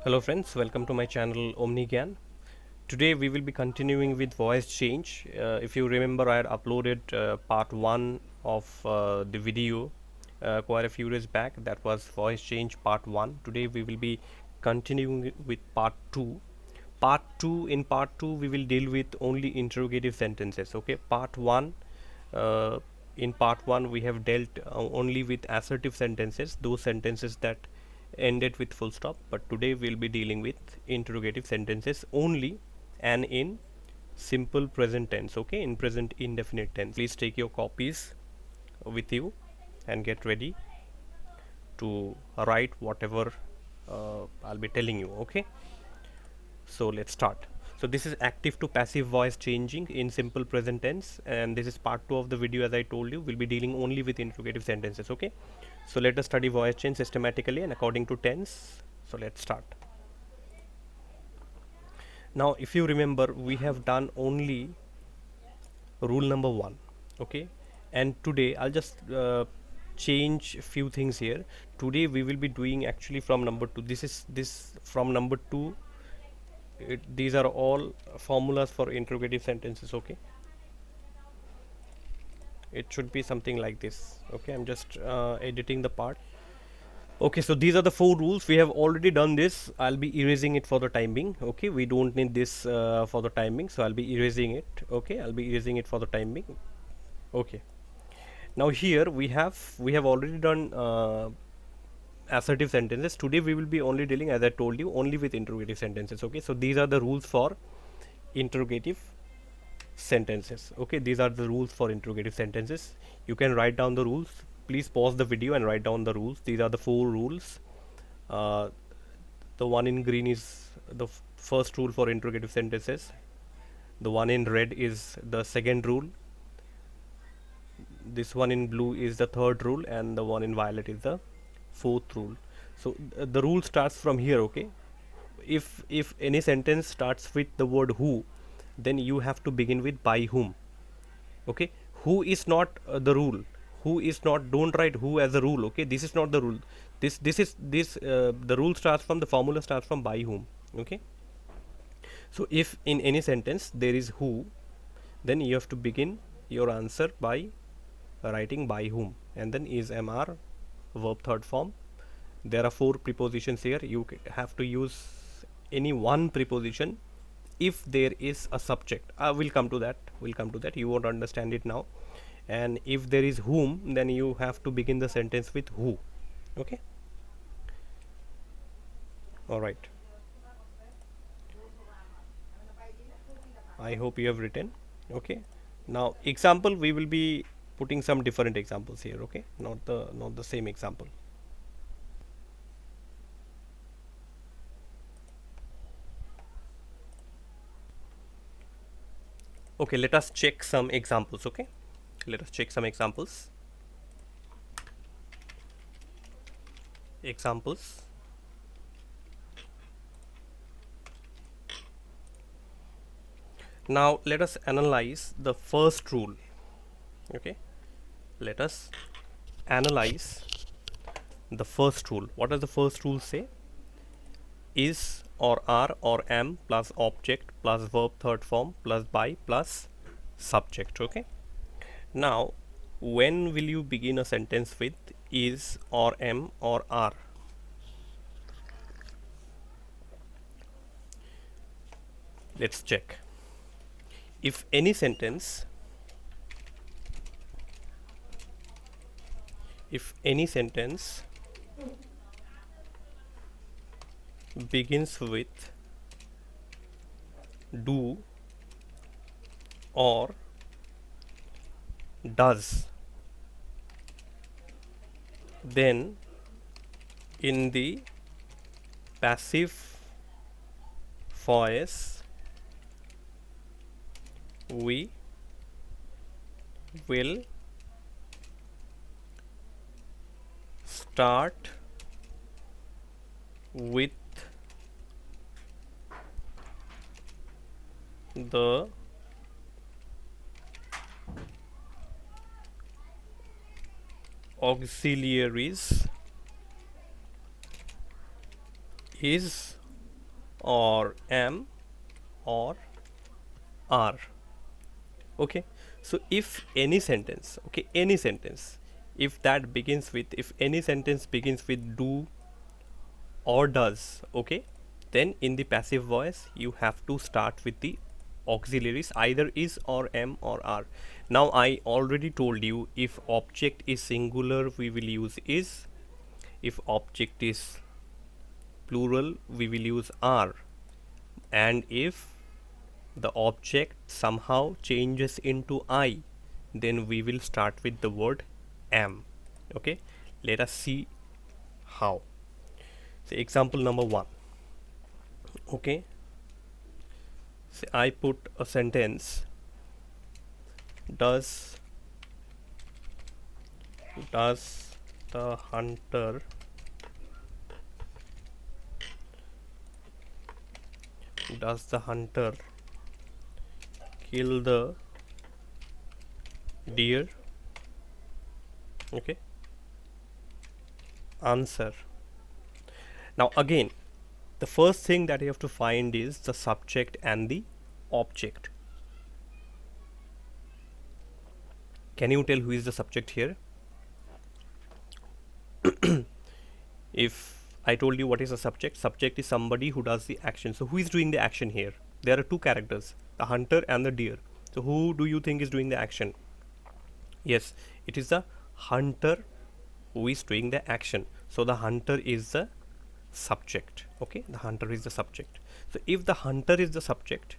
Hello friends, welcome to my channel OmniGyan. Today we will be continuing with voice change. If you remember, I had uploaded part 1 of the video quite a few days back. That was voice change part 1. Today we will be continuing with part 2. In part 2 we will deal with only interrogative sentences. Okay, in part 1 we have dealt only with assertive sentences, those sentences that ended with full stop, but today we'll be dealing with interrogative sentences only and in simple present tense. Okay, in present indefinite tense. Please take your copies with you and get ready to write whatever I'll be telling you. Okay, so let's start. So this is active to passive voice changing in simple present tense, and this is part 2 of the video. As I told you, we'll be dealing only with interrogative sentences. Okay, so let us study voice change systematically and according to tense. So let's start. Now if you remember, we have done only rule number 1. Okay, and today I'll just change a few things here. Today we will be doing actually from number 2. This from number 2. These are all formulas for interrogative sentences. Okay, it should be something like this. Okay, I'm just editing the part. Okay, so these are the 4 rules. We have already done this. I'll be erasing it for the time being. Okay, we don't need this for the time being, so I'll be erasing it. Okay, I'll be erasing it for the time being. Okay, now here we have already done assertive sentences. Today we will be only dealing, as I told you, only with interrogative sentences. Okay, so these are the rules for interrogative sentences. Okay, these are the rules for interrogative sentences. You can write down the rules. Please pause the video and write down the rules. These are the 4 rules. uh, the one in green is the first rule for interrogative sentences. The one in red is the second rule. This one in blue is the third rule, and the one in violet is the fourth rule. So the rule starts from here. Okay, if any sentence starts with the word who, then you have to begin with by whom. Okay, who is not the rule. Who is not, don't write who as a rule. Okay, this is not the rule. This the rule starts from, the formula starts from by whom. Okay, so if in any sentence there is who, then you have to begin your answer by writing by whom, and then is mr, verb third form. There are 4 prepositions here. You have to use any one preposition if there is a subject. We'll come to that. You won't understand it now. And if there is whom, then you have to begin the sentence with who. Okay, all right, I hope you have written. Okay, now example, we will be putting some different examples here. Okay, not the same example. Okay, let us check some examples. Okay, let us check some examples. Now let us analyze the first rule. Okay, let us analyze the first rule. What does the first rule say? Is or are or am plus object plus verb third form plus by plus subject. Okay, now when will you begin a sentence with is or am or are? Let's check. If any sentence begins with do or does, then in the passive voice we will start with the auxiliaries is or am or are. Okay, so if any sentence, okay, any sentence, if any sentence begins with do or does, okay, then in the passive voice you have to start with the auxiliaries, either is or am or are. Now I already told you, if object is singular we will use is, if object is plural we will use are, and if the object somehow changes into I, then we will start with the word am. Okay, let us see how. So example number 1. Okay, so I put a sentence, does the hunter does the hunter kill the deer? Okay, answer. Now again, the first thing that you have to find is the subject and the object. Can you tell who is the subject here? If I told you what is a subject is somebody who does the action. So who is doing the action here? There are two characters, the hunter and the deer. So who do you think is doing the action? Yes, it is the hunter who is doing the action. So the hunter is the subject. Okay, the hunter is the subject. So if the hunter is the subject,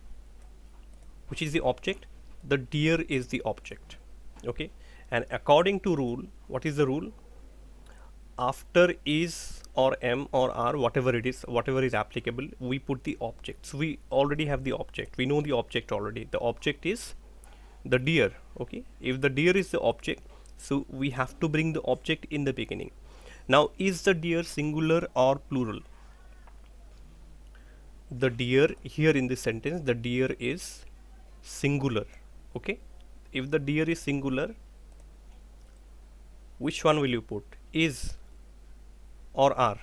which is the object, the deer is the object. Okay, and according to rule, what is the rule? After is or am or are, whatever it is, whatever is applicable, we put the object. So we already have the object, we know the object already. The object is the deer. Okay, if the deer is the object, so we have to bring the object in the beginning. Now is the deer singular or plural? The deer here in this sentence, the deer is singular. Okay, if the deer is singular, which one will you put, is or are?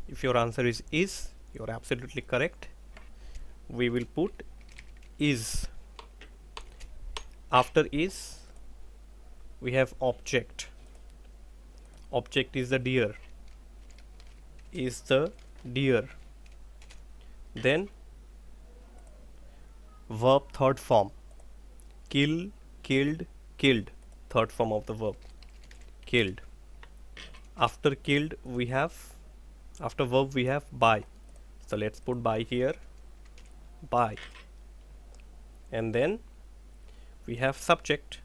If your answer is, you're absolutely correct. We will put is. After is we have object. Object is the deer, is the deer. Then verb third form, kill, killed, killed, third form of the verb, killed. After killed we have, after verb we have by. So let's put by here, by. And then we have subject,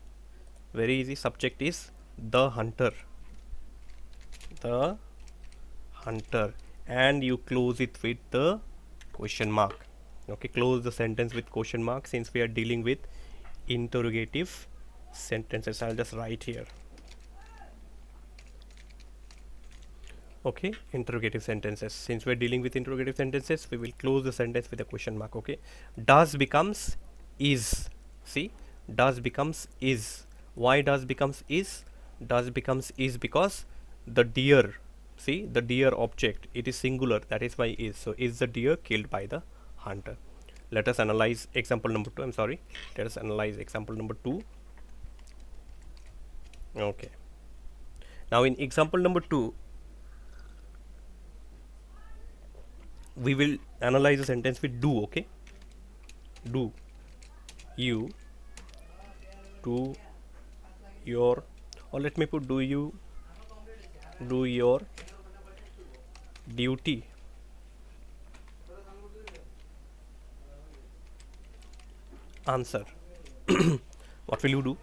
very easy, subject is the hunter, the hunter, and you close it with the question mark. Okay, close the sentence with question mark since we are dealing with interrogative sentences. I'll just write here. Okay, interrogative sentences. Since we're dealing with interrogative sentences, we will close the sentence with a question mark. Okay, does becomes is. See, does becomes is. Why does becomes is? Does becomes is because the deer, see, the deer object, it is singular, that is why is. So is the deer killed by the hunter? Let us analyze example number 2. I'm sorry, let us analyze example number 2. Okay, now in example number 2 we will analyze the sentence with do. Okay, do you do your, or let me put do you do your duty. Answer. What will you do?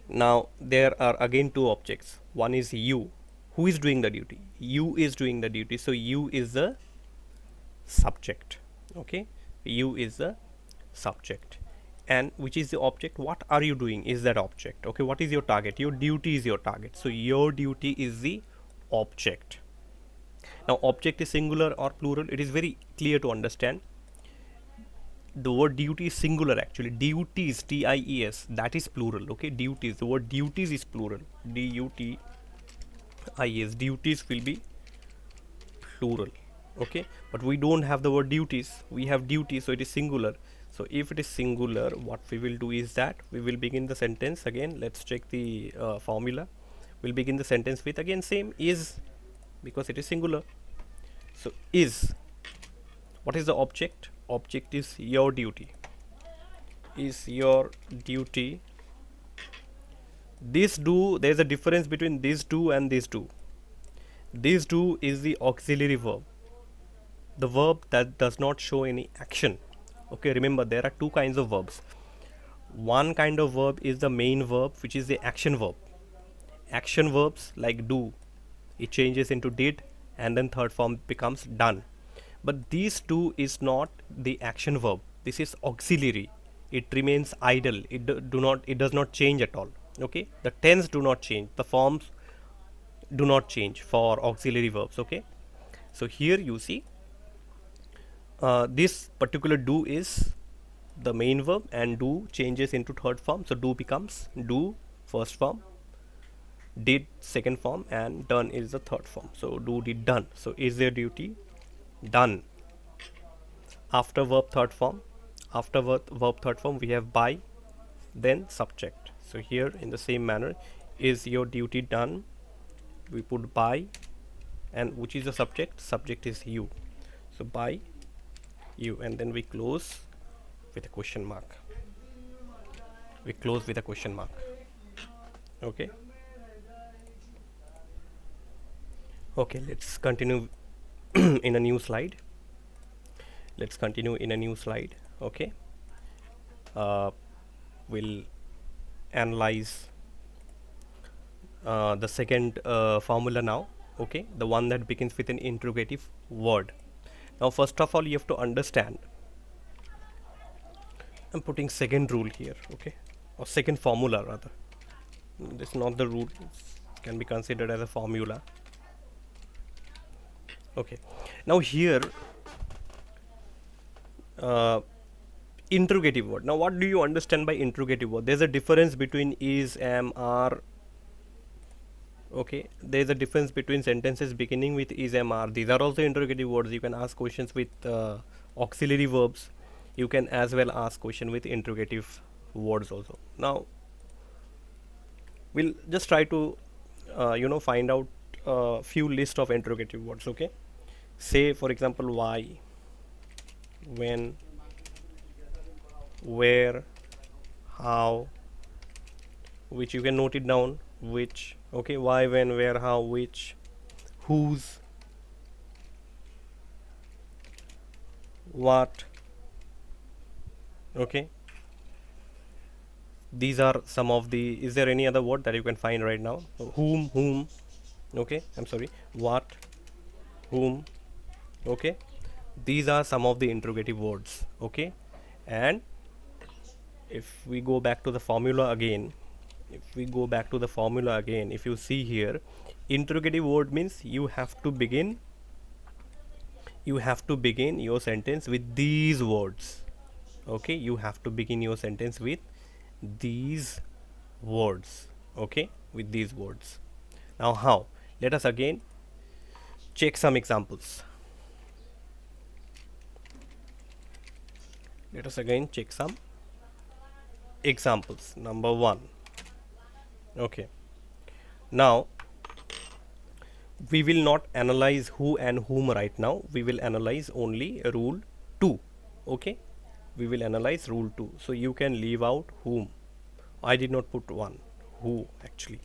Now there are again two objects. One is you. Who is doing the duty? You is doing the duty. So you is the subject. Okay, you is the subject, and which is the object? What are you doing is that object. Okay, what is your target? Your duty is your target. So your duty is the object. Now object is singular or plural? It is very clear to understand. The word duty is singular actually. Duties, T-I-E-S, that is plural. Okay, duties, the word duties is plural. D-U-T-I-S, duties will be plural. Okay, but we don't have the word duties, we have duty, so it is singular. So if it is singular, what we will do is that we will begin the sentence again. Let's check the formula. We'll begin the sentence with again same is, because it is singular. So is, what is the object? Object is your duty. Is your duty. This do, there is a difference between these two and these two. This do is the auxiliary verb, the verb that does not show any action. Okay, remember there are two kinds of verbs. One kind of verb is the main verb, which is the action verb. Action verbs like do, it changes into did, and then third form becomes done. But these two is not the action verb. This is auxiliary. It remains idle. It does not change at all. Okay, the tense do not change. The forms do not change for auxiliary verbs. Okay, so here you see this particular do is the main verb, and do changes into third form. So do becomes do first form, did second form, and done is the third form. So do, did, done. So is their duty done. After verb third form, after verb third form we have by, then subject. So here in the same manner, is your duty done, we put by, and which is the subject? Subject is you. So by you, and then we close with a question mark. We close with a question mark. Okay. Okay, let's continue in a new slide. Let's continue in a new slide. Okay. We'll analyze the second formula now. Okay, the one that begins with an interrogative word. Now first of all, you have to understand, I'm putting second rule here. Okay, or second formula rather. This is not the rule, it can be considered as a formula. Okay, now here interrogative word. Now what do you understand by interrogative word? There's a difference between is, am, are. Okay, there's a difference between sentences beginning with is, am, are. These are also interrogative words. You can ask questions with auxiliary verbs. You can as well ask question with interrogative words also. Now we'll just try to find out a few list of interrogative words. Okay, say for example why, when, where, how, which you can note it down, which. Okay, why, when, where, how, which, whose, what. Okay, these are some of the. Is there any other word that you can find right now? Whom. Okay, I'm sorry, what, whom. Okay, these are some of the interrogative words. Okay, and if we go back to the formula again, if you see here, interrogative word means you have to begin your sentence with these words. Okay, you have to begin your sentence with these words. Okay, with these words. Now how? Let us again check some examples. Number one. Okay, now we will not analyze who and whom right now. We will analyze only rule 2. Okay, we will analyze rule 2. So you can leave out whom. I did not put one, who actually,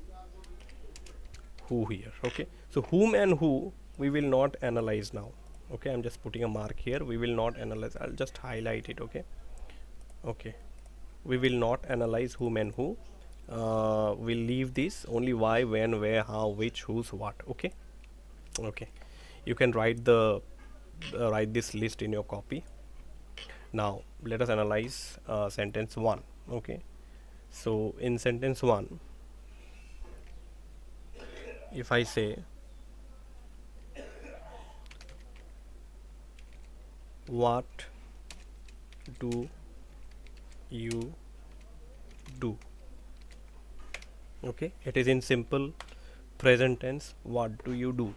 who here. Okay, so whom and who we will not analyze now. Okay, I'm just putting a mark here. We will not analyze. I'll just highlight it. Okay, we will not analyze whom and who. We'll leave this only why, when, where, how, which, whose, what. Okay, you can write this list in your copy. Now let us analyze sentence 1. Okay, so in sentence 1, if I say what do you do? Okay, it is in simple present tense. What do you do?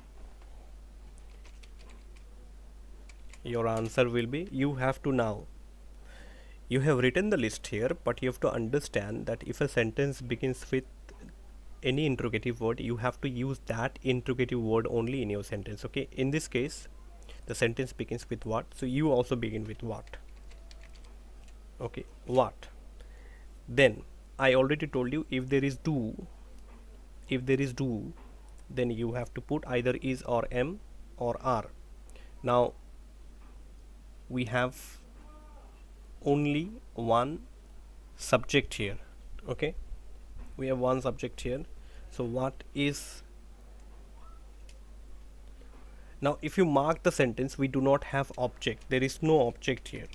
Your answer will be, you have to now. You have written the list here, but you have to understand that if a sentence begins with any interrogative word, you have to use that interrogative word only in your sentence. Okay, in this case, the sentence begins with what, so you also begin with what. Okay, what. Then I already told you, if there is do, then you have to put either is or am or are. Now we have only one subject here. Okay, we have one subject here. So what is, now if you mark the sentence, we do not have object, there is no object here.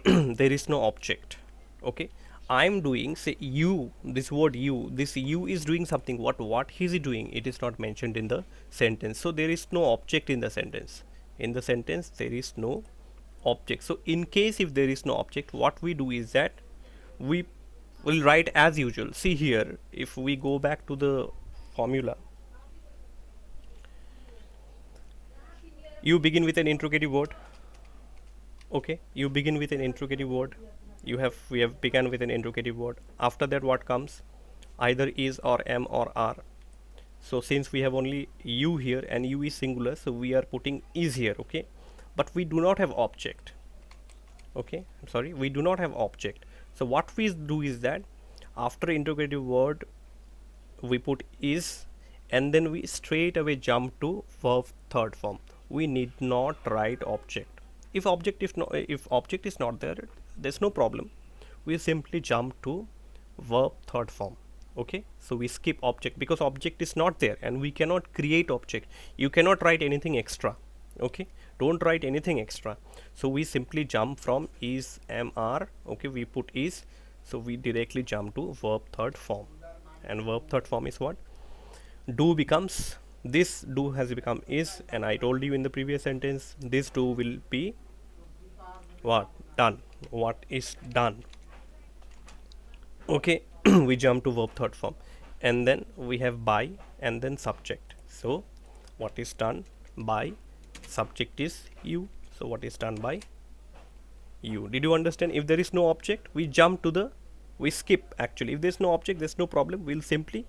There is no object. Okay, I'm doing, say you, this word you, this you is doing something. What is he doing, it is not mentioned in the sentence, so there is no object in the sentence. In the sentence there is no object. So in case if there is no object, what we do is that we will write as usual. See here, if we go back to the formula, you begin with an interrogative word. Okay, you begin with an interrogative word. We have begun with an interrogative word. After that, what comes? Either is or am or are. So since we have only you here and you is singular, so we are putting is here. Okay, but we do not have object. Okay, I'm sorry, we do not have object. So what we do is that after interrogative word we put is, and then we straight away jump to verb third form. We need not write object. If object is not there, there's no problem. We simply jump to verb third form. Okay, so we skip object because object is not there and we cannot create object. You cannot write anything extra. Okay, don't write anything extra. So we simply jump from is, am, are. Okay, we put is, so we directly jump to verb third form. And verb third form is what? Do becomes, this do has become is, and I told you in the previous sentence, this do will be what? Done. What is done? Okay, we jump to verb third form, and then we have by and then subject. So what is done by, subject is you, so what is done by you. Did you understand? If there is no object, we jump to the, we skip. Actually, if there's no object, there's no problem, we'll simply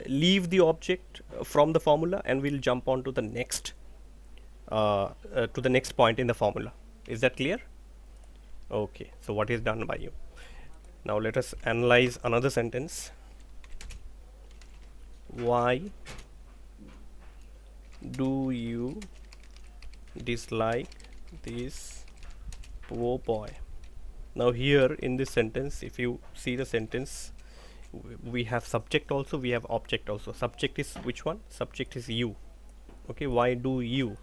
leave the object from the formula and we'll jump on to the next point in the formula. Is that clear? Okay, so what is done by you. Now let us analyze another sentence. Why do you dislike this poor boy? Now here in this sentence, if you see the sentence, we have subject also, we have object also. Subject is which one? Subject is you. Okay, why do you?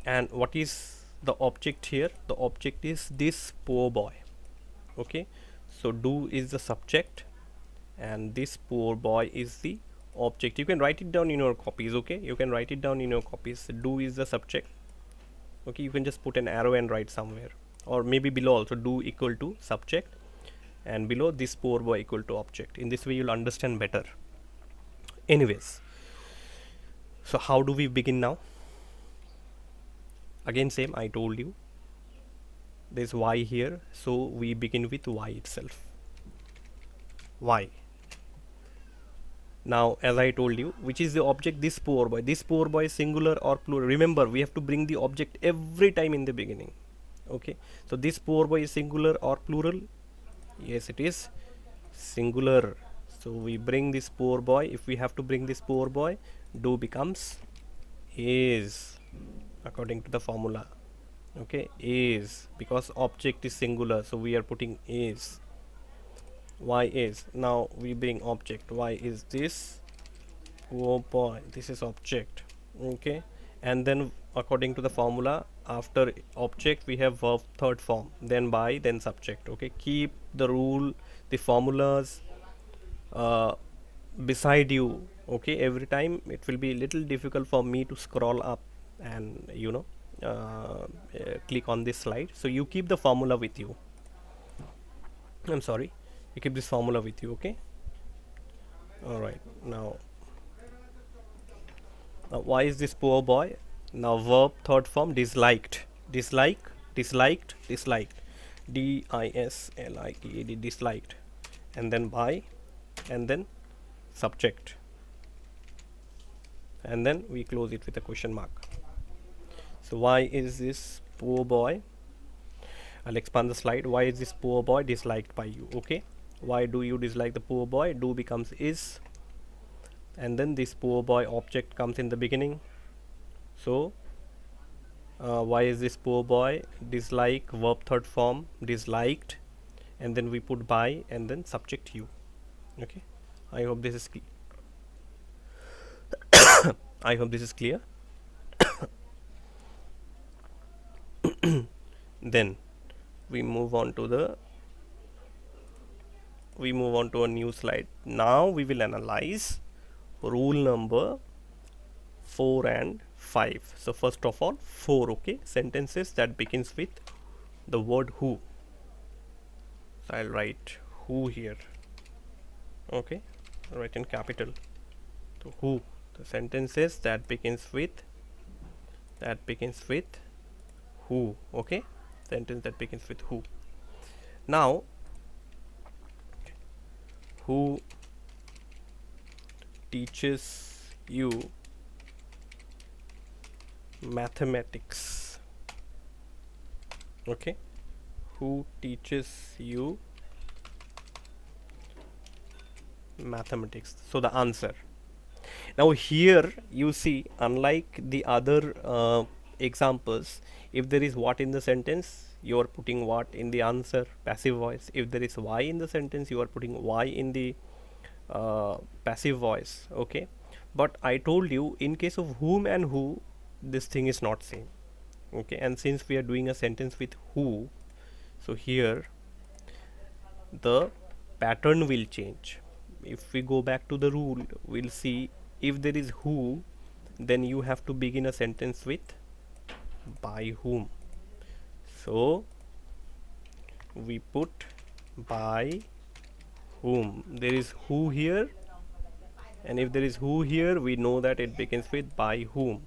And what is the object here? The object is this poor boy. Okay, so do is the subject and this poor boy is the object. You can write it down in your copies. Okay, you can write it down in your copies. Do is the subject. Okay, you can just put an arrow and write somewhere, or maybe below also, do equal to subject, and below this poor boy equal to object. In this way you'll understand better. Anyways, so how do we begin now? Again same, I told you there's y here, so we begin with y itself. Y. Now as I told you, which is the object? This poor boy. This poor boy is singular or plural? Remember, we have to bring the object every time in the beginning. Okay, so this poor boy is singular or plural? Yes, it is singular, so we bring this poor boy. If we have to bring this poor boy, do becomes is according to the formula. Okay, is, because object is singular, so we are putting is. Y is, now we bring object. Y is this poor boy, this is object. Okay, and then according to the formula, after object we have verb third form, then by, then subject. Okay, keep the rule, the formulas beside you. Okay, every time it will be little difficult for me to scroll up and click on this slide, so you keep the formula with you. I'm sorry, you keep this formula with you. Okay, all right. Now Now, why is this poor boy? Now, verb third form disliked. Dislike, disliked, disliked. D-I-S-L-I-K-E-D, disliked. And then by, and then subject. And then we close it with a question mark. So, why is this poor boy? I'll expand the slide. Why is this poor boy disliked by you? Okay. Why do you dislike the poor boy? Do becomes is. And then this poor boy object comes in the beginning. So, why is this poor boy? Dislike, verb third form, disliked, and then we put by and then subject you. Okay. I hope this is I hope this is clear. Then we move on to a new slide. Now we will analyze rule number 4 and 5. So first of all 4, okay, sentences that begins with the word who. So I'll write who here. Okay, I'll write in capital. So who, the sentences that begins with who. Okay, sentence that begins with who. Now who teaches you mathematics? Okay, who teaches you mathematics? So the answer. Now here you see, unlike the other examples, if there is what in the sentence, you are putting what in the answer, passive voice. If there is why in the sentence, you are putting why in the passive voice. Okay, but I told you in case of whom and who, this thing is not same. Okay, and since we are doing a sentence with who, so here the pattern will change. If we go back to the rule, we'll see if there is who, then you have to begin a sentence with by whom. So we put by whom. There is who here, and if there is who here, we know that it begins with by whom.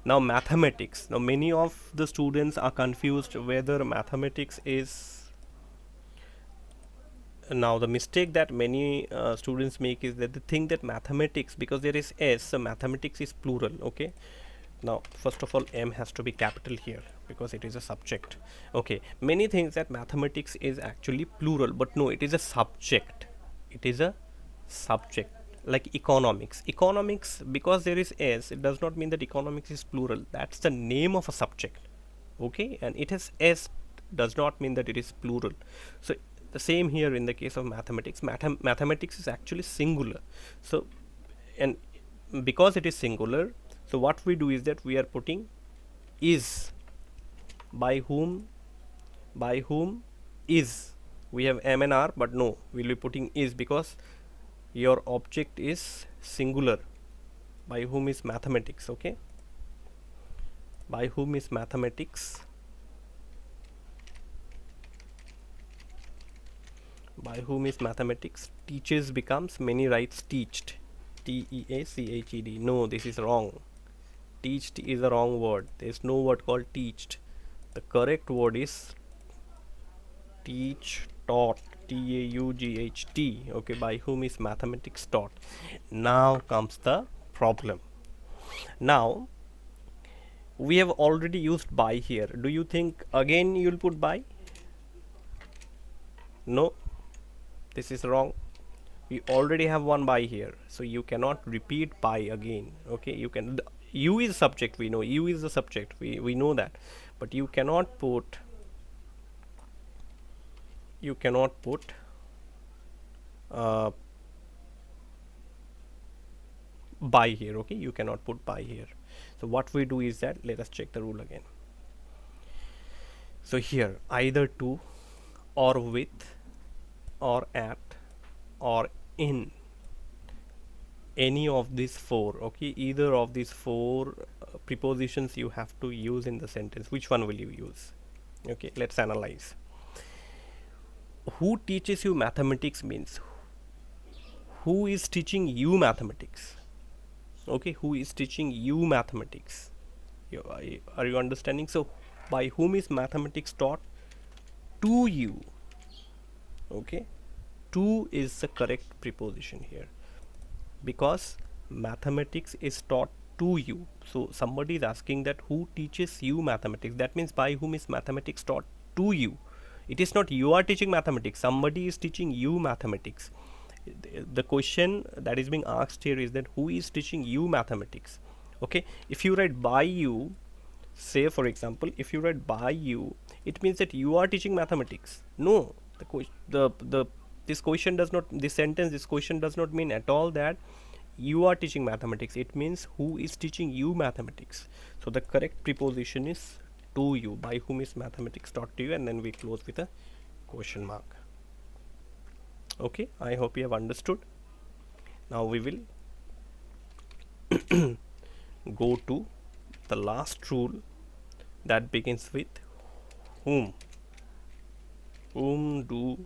Now mathematics. Now many of the students are confused whether mathematics is. Now the mistake that many students make is that they think that mathematics, because there is s, so mathematics is plural. Okay, now first of all m has to be capital here because it is a subject. Okay, many things that mathematics is actually plural, but no, it is a subject. It is a subject. Like economics, because there is s, it does not mean that economics is plural. That's the name of a subject. Okay, and it has s does not mean that it is plural. So the same here in the case of mathematics. Mathematics is actually singular. So, and because it is singular, so what we do is that we are putting is. By whom is. We have m and r, but no, we'll be putting is because your object is singular. By whom is mathematics. Okay, by whom is mathematics. By whom is mathematics. Teaches becomes, many writes teached, T-E-A-C-H-E-D. No, this is wrong. Teached is a wrong word. There is no word called teached. The correct word is teach, taught, T-A-U-G-H-T. Okay, by whom is mathematics taught. Now comes the problem. Now we have already used by here. Do you think again you'll put by? No, this is wrong. We already have one by here, so you cannot repeat by again. Okay, you can, you is subject, we know you is the subject, we know that, but you cannot put by here. Okay, you cannot put by here. So what we do is that, let us check the rule again. So here either to, or with, or at, or in, any of these four. Okay, either of these four prepositions you have to use in the sentence. Which one will you use? Okay, let's analyze. Who teaches you mathematics means who is teaching you mathematics. Okay, who is teaching you mathematics? Are you understanding? So by whom is mathematics taught? To you. Okay, to is the correct preposition here, because mathematics is taught to you. So somebody is asking that who teaches you mathematics, that means by whom is mathematics taught to you. It is not you are teaching mathematics, somebody is teaching you mathematics. The question that is being asked here is that who is teaching you mathematics. Okay, if you write by you, say for example, if you write by you, it means that you are teaching mathematics. No, the this question does not, this sentence, this question does not mean at all that you are teaching mathematics. It means who is teaching you mathematics. So the correct preposition is to you, by whom is mathematics taught to you, and then we close with a question mark. Okay, I hope you have understood. Now we will go to the last rule that begins with whom. Whom do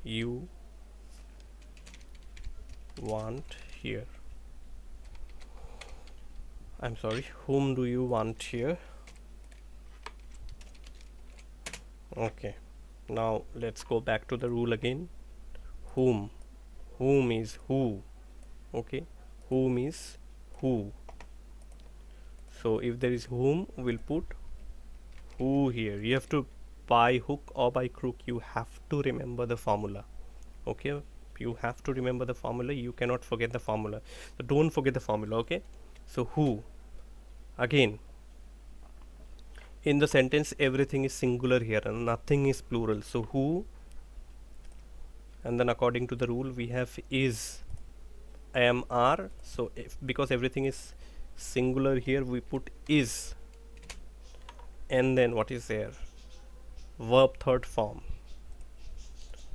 you want here? I'm sorry, whom do you want here? Okay, now let's go back to the rule again. Whom is who. Okay, whom is who. So if there is whom, we'll put who here. You have to, by hook or by crook, you have to remember the formula. Okay, you have to remember the formula, you cannot forget the formula, so don't forget the formula. Okay, so who, again, in the sentence everything is singular here and nothing is plural, so who, and then according to the rule we have is, am, are. So if, because everything is singular here, we put is, and then what is there, verb third form.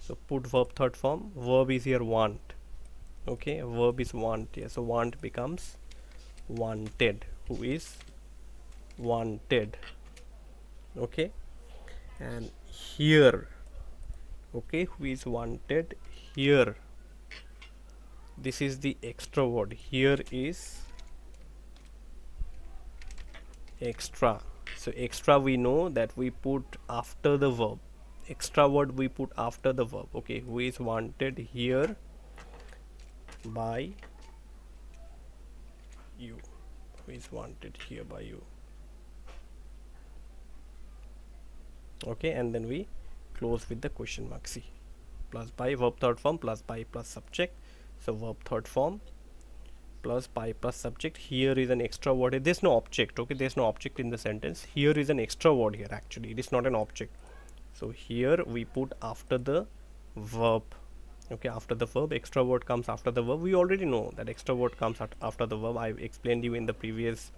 So put verb third form, verb is here want. Okay, verb is want here, so want becomes wanted. Who is wanted. Okay, and here, okay, who is wanted here, this is the extra word. Here is extra. So extra, we know that we put after the verb. Extra word we put after the verb. Okay, who is wanted here by you. Who is wanted here by you. Okay, and then we close with the question mark. See, plus by, verb third form, plus by plus subject. So verb third form plus by plus subject. Here is an extra word. There's no object. Okay, there's no object in the sentence. Here is an extra word here. Actually, it is not an object. So here we put after the verb. Okay, after the verb, extra word comes after the verb. We already know that extra word comes after the verb. I explained you in the previous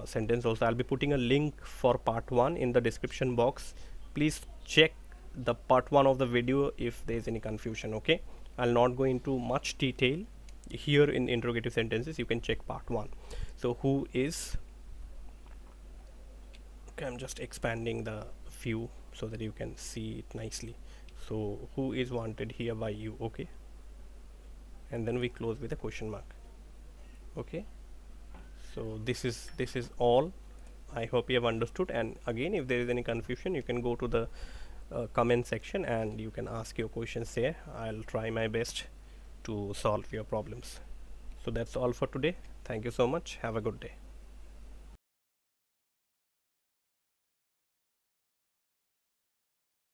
sentence also. I'll be putting a link for part 1 in the description box. Please check the part 1 of the video if there is any confusion. Okay, I'll not go into much detail here in interrogative sentences. You can check part 1. So who is, okay, I'm just expanding the view so that you can see it nicely. So who is wanted here by you. Okay, and then we close with a question mark. Okay, so this is all. I hope you have understood, and again, if there is any confusion, you can go to the comment section and you can ask your questions there. I'll try my best to solve your problems. So that's all for today. Thank you so much. Have a good day.